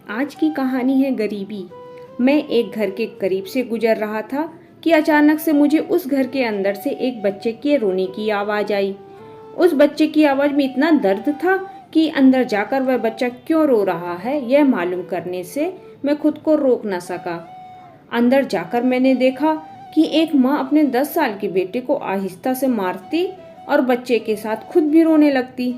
आज की कहानी है गरीबी। मैं एक घर के करीब से गुजर रहा था कि अचानक से मुझे उस घर के अंदर से एक बच्चे के रोने की आवाज़ आई। उस बच्चे की आवाज़ में इतना दर्द था कि अंदर जाकर वह बच्चा क्यों रो रहा है यह मालूम करने से मैं खुद को रोक न सका। अंदर जाकर मैंने देखा कि एक माँ अपने 10 साल के बेटे को आहिस्ता से मारती और बच्चे के साथ खुद भी रोने लगती।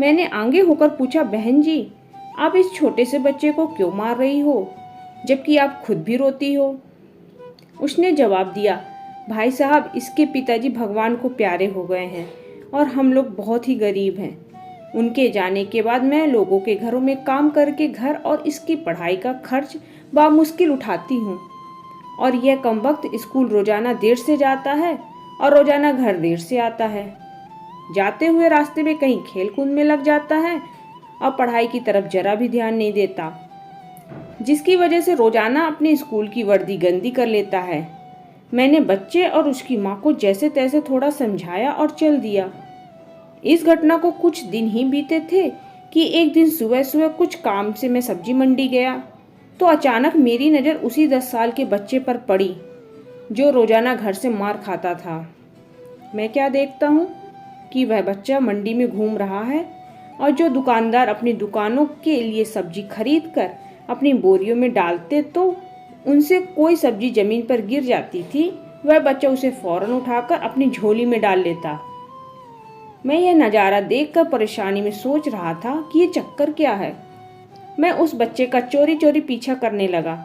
मैंने आगे होकर पूछा, बहन जी, आप इस छोटे से बच्चे को क्यों मार रही हो जबकि आप खुद भी रोती हो? उसने जवाब दिया, भाई साहब, इसके पिताजी भगवान को प्यारे हो गए हैं और हम लोग बहुत ही गरीब हैं। उनके जाने के बाद मैं लोगों के घरों में काम करके घर और इसकी पढ़ाई का खर्च बामुश्किल उठाती हूँ और यह कमबख्त स्कूल रोजाना देर से जाता है और रोजाना घर देर से आता है। जाते हुए रास्ते में कहीं खेल कूद में लग जाता है और पढ़ाई की तरफ जरा भी ध्यान नहीं देता, जिसकी वजह से रोजाना अपने स्कूल की वर्दी गंदी कर लेता है। मैंने बच्चे और उसकी माँ को जैसे तैसे थोड़ा समझाया और चल दिया। इस घटना को कुछ दिन ही बीते थे कि एक दिन सुबह सुबह कुछ काम से मैं सब्जी मंडी गया तो अचानक मेरी नज़र उसी 10 साल के बच्चे पर पड़ी जो रोजाना घर से मार खाता था। मैं क्या देखता हूँ कि वह बच्चा मंडी में घूम रहा है और जो दुकानदार अपनी दुकानों के लिए सब्जी खरीद कर अपनी बोरियों में डालते तो उनसे कोई सब्जी जमीन पर गिर जाती थी, वह बच्चा उसे फौरन उठाकर अपनी झोली में डाल लेता। मैं यह नज़ारा देखकर परेशानी में सोच रहा था कि ये चक्कर क्या है। मैं उस बच्चे का चोरी चोरी पीछा करने लगा।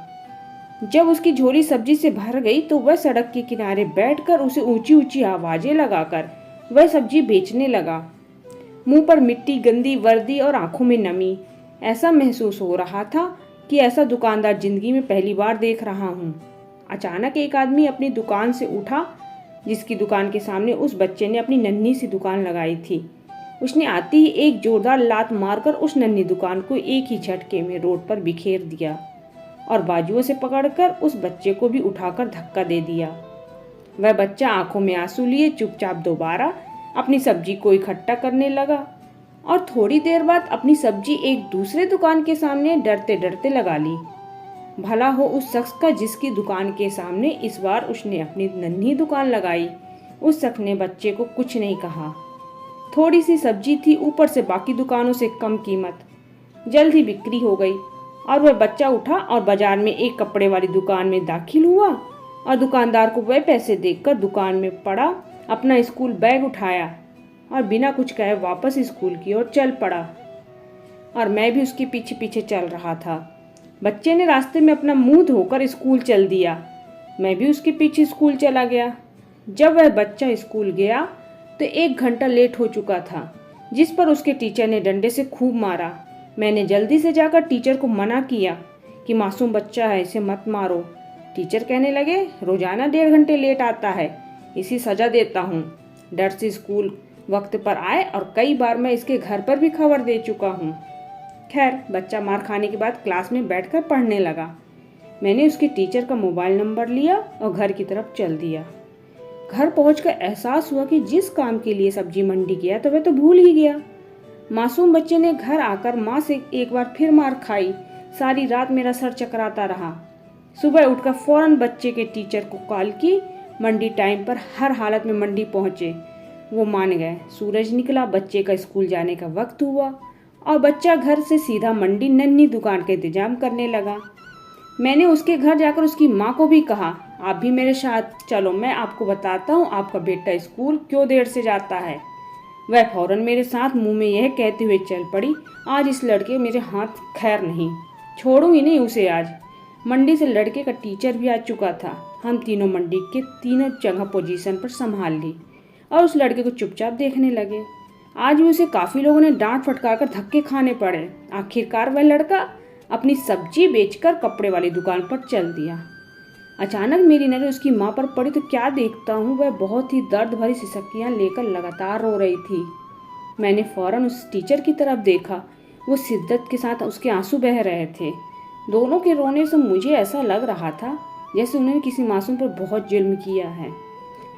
जब उसकी झोली सब्जी से भर गई तो वह सड़क के किनारे बैठकर उसे ऊंची ऊंची आवाज़ें लगाकर वह सब्जी बेचने लगा। मुंह पर मिट्टी, गंदी वर्दी और आंखों में नमी। ऐसा महसूस हो रहा था कि ऐसा दुकानदार जिंदगी में पहली बार देख रहा हूँ। अचानक एक आदमी अपनी दुकान से उठा जिसकी दुकान के सामने उस बच्चे ने अपनी नन्ही सी दुकान लगाई थी। उसने आते ही एक जोरदार लात मारकर उस नन्ही दुकान को एक ही झटके में रोड पर बिखेर दिया और बाजुओं से पकड़कर उस बच्चे को भी उठाकर धक्का दे दिया। वह बच्चा आंखों में आंसू लिए चुपचाप दोबारा अपनी सब्जी को इकट्ठा करने लगा और थोड़ी देर बाद अपनी सब्जी एक दूसरे दुकान के सामने डरते डरते लगा ली। भला हो उस शख्स का जिसकी दुकान के सामने इस बार उसने अपनी नन्ही दुकान लगाई। उस शख्स ने बच्चे को कुछ नहीं कहा। थोड़ी सी सब्जी थी, ऊपर से बाकी दुकानों से कम कीमत। जल्द ही बिक्री हो गई और वह बच्चा उठा और बाजार में एक कपड़े वाली दुकान में दाखिल हुआ और दुकानदार को वह पैसे देकर दुकान में पड़ा, अपना स्कूल बैग उठाया और बिना कुछ कहे वापस स्कूल की ओर चल पड़ा। और मैं भी उसके पीछे पीछे चल रहा था। बच्चे ने रास्ते में अपना मुंह धोकर स्कूल चल दिया। मैं भी उसके पीछे स्कूल चला गया। जब वह बच्चा स्कूल गया तो 1 घंटा लेट हो चुका था, जिस पर उसके टीचर ने डंडे से खूब मारा। मैंने जल्दी से जाकर टीचर को मना किया कि मासूम बच्चा है, इसे मत मारो। टीचर कहने लगे, रोजाना 1.5 घंटे लेट आता है, इसी सजा देता हूँ। डर से स्कूल वक्त पर आए और कई बार मैं इसके घर पर भी खबर दे चुका हूँ। खैर, बच्चा मार खाने के बाद क्लास में बैठकर पढ़ने लगा। मैंने उसके टीचर का मोबाइल नंबर लिया और घर की तरफ चल दिया। घर पहुंचकर एहसास हुआ कि जिस काम के लिए सब्जी मंडी गया तो वह तो भूल ही गया। मासूम बच्चे ने घर आकर माँ से एक बार फिर मार खाई। सारी रात मेरा सर चकराता रहा। सुबह उठकर फौरन बच्चे के टीचर को कॉल की। मंडी टाइम पर हर हालत में मंडी पहुंचे। वो मान गए। सूरज निकला, बच्चे का स्कूल जाने का वक्त हुआ और बच्चा घर से सीधा मंडी नन्ही दुकान का इंतजाम करने लगा। मैंने उसके घर जाकर उसकी माँ को भी कहा, आप भी मेरे साथ चलो, मैं आपको बताता हूँ आपका बेटा स्कूल क्यों देर से जाता है। वह फौरन मेरे साथ मुंह में यह कहते हुए चल पड़ी, आज इस लड़के मेरे हाथ खैर नहीं, छोड़ूंगी नहीं उसे आज। मंडी से लड़के का टीचर भी आ चुका था। हम तीनों मंडी के तीनों जगह पोजीशन पर संभाल ली और उस लड़के को चुपचाप देखने लगे। आज भी उसे काफ़ी लोगों ने डांट फटकारकर धक्के खाने पड़े। आखिरकार वह लड़का अपनी सब्जी बेचकर कपड़े वाली दुकान पर चल दिया। अचानक मेरी नज़र उसकी माँ पर पड़ी तो क्या देखता हूँ, वह बहुत ही दर्द भरी सिसकियाँ लेकर लगातार रो रही थी। मैंने फौरन उस टीचर की तरफ देखा। वो शिद्दत के साथ उसके आंसू बह रहे थे। दोनों के रोने से मुझे ऐसा लग रहा था जैसे उन्होंने किसी मासूम पर बहुत जुल्म किया है।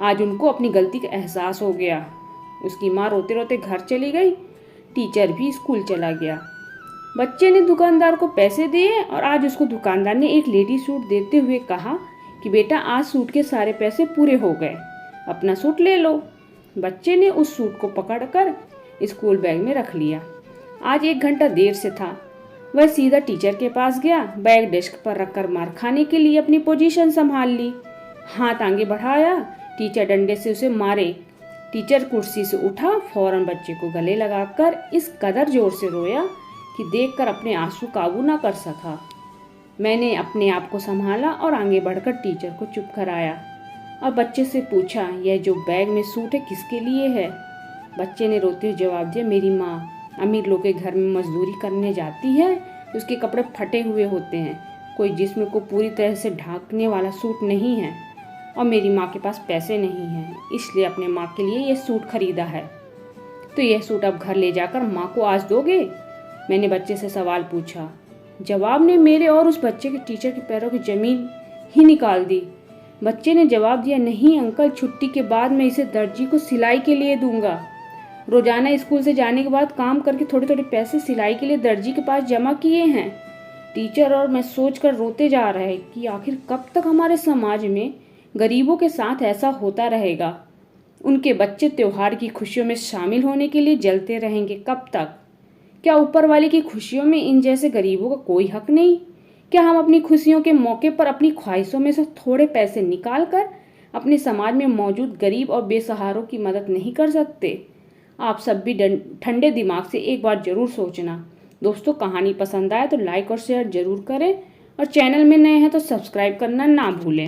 आज उनको अपनी गलती का एहसास हो गया। उसकी माँ रोते रोते घर चली गई। टीचर भी स्कूल चला गया। बच्चे ने दुकानदार को पैसे दिए और आज उसको दुकानदार ने एक लेडी सूट देते हुए कहा कि बेटा आज सूट के सारे पैसे पूरे हो गए, अपना सूट ले लो। बच्चे ने उस सूट को पकड़कर स्कूल बैग में रख लिया। आज 1 घंटा देर से था। वह सीधा टीचर के पास गया, बैग डेस्क पर रखकर मार खाने के लिए अपनी पोजीशन संभाल ली। हाथ आगे बढ़ाया, टीचर डंडे से उसे मारे। टीचर कुर्सी से उठा, फौरन बच्चे को गले लगाकर इस कदर जोर से रोया कि देखकर अपने आंसू काबू ना कर सका। मैंने अपने आप को संभाला और आगे बढ़कर टीचर को चुप कराया और बच्चे से पूछा, यह जो बैग में सूट है किसके लिए है? बच्चे ने रोते हुए जवाब दिया, मेरी माँ अमीर लोग के घर में मजदूरी करने जाती है, उसके कपड़े फटे हुए होते हैं, कोई जिस्म को पूरी तरह से ढांकने वाला सूट नहीं है और मेरी माँ के पास पैसे नहीं हैं, इसलिए अपने माँ के लिए यह सूट खरीदा है। तो यह सूट अब घर ले जाकर माँ को आज दोगे? मैंने बच्चे से सवाल पूछा। जवाब ने मेरे और उस बच्चे के टीचर के पैरों की जमीन ही निकाल दी। बच्चे ने जवाब दिया, नहीं अंकल, छुट्टी के बाद मैं इसे दर्जी को सिलाई के लिए दूंगा। रोजाना स्कूल से जाने के बाद काम करके थोड़े थोड़े पैसे सिलाई के लिए दर्जी के पास जमा किए हैं। टीचर और मैं सोचकर रोते जा रहे हैं कि आखिर कब तक हमारे समाज में गरीबों के साथ ऐसा होता रहेगा। उनके बच्चे त्योहार की खुशियों में शामिल होने के लिए जलते रहेंगे कब तक? क्या ऊपर वाले की खुशियों में इन जैसे गरीबों का कोई हक नहीं? क्या हम अपनी खुशियों के मौके पर अपनी ख्वाहिशों में से थोड़े पैसे निकाल कर अपने समाज में मौजूद गरीब और बेसहारों की मदद नहीं कर सकते? आप सब भी ठंडे दिमाग से एक बार जरूर सोचना। दोस्तों, कहानी पसंद आए तो लाइक और शेयर जरूर करें और चैनल में नए हैं तो सब्सक्राइब करना ना भूलें।